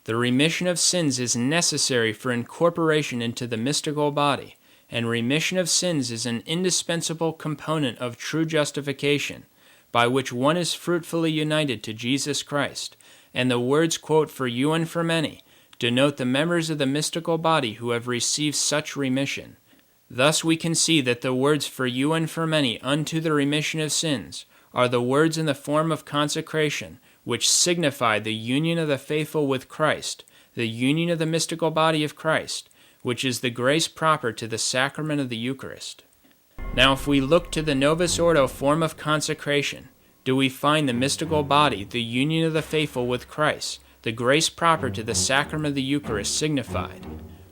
The remission of sins is necessary for incorporation into the mystical body, and remission of sins is an indispensable component of true justification, by which one is fruitfully united to Jesus Christ, and the words, quote, "for you and for many," denote the members of the mystical body who have received such remission. Thus we can see that the words "for you and for many unto the remission of sins" are the words in the form of consecration, which signify the union of the faithful with Christ, the union of the mystical body of Christ, which is the grace proper to the sacrament of the Eucharist. Now if we look to the Novus Ordo form of consecration, do we find the mystical body, the union of the faithful with Christ, the grace proper to the sacrament of the Eucharist signified?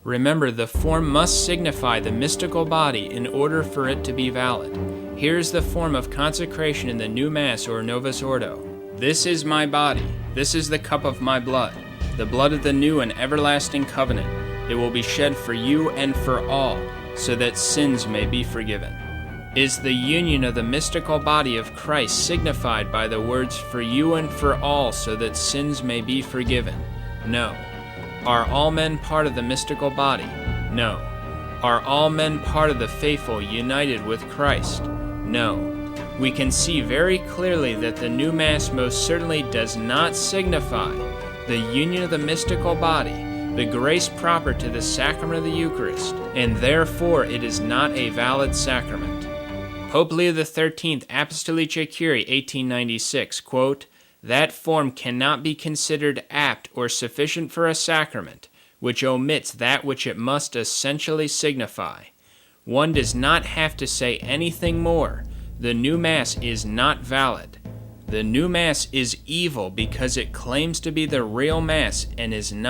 Remember, the form must signify the mystical body in order for it to be valid. Here is the form of consecration in the new Mass or Novus Ordo. "This is my body, this is the cup of my blood, the blood of the new and everlasting covenant. It will be shed for you and for all, so that sins may be forgiven." Is the union of the mystical body of Christ signified by the words "for you and for all, so that sins may be forgiven"? No. Are all men part of the mystical body? No. Are all men part of the faithful united with Christ? No. We can see very clearly that the new Mass most certainly does not signify the union of the mystical body, the grace proper to the sacrament of the Eucharist, and therefore it is not a valid sacrament. Pope Leo XIII, Apostolicae Curiae, 1896, quote, "That form cannot be considered apt or sufficient for a sacrament, which omits that which it must essentially signify. One does not have to say anything more. The new Mass is not valid. The new Mass is evil because it claims to be the real Mass and is not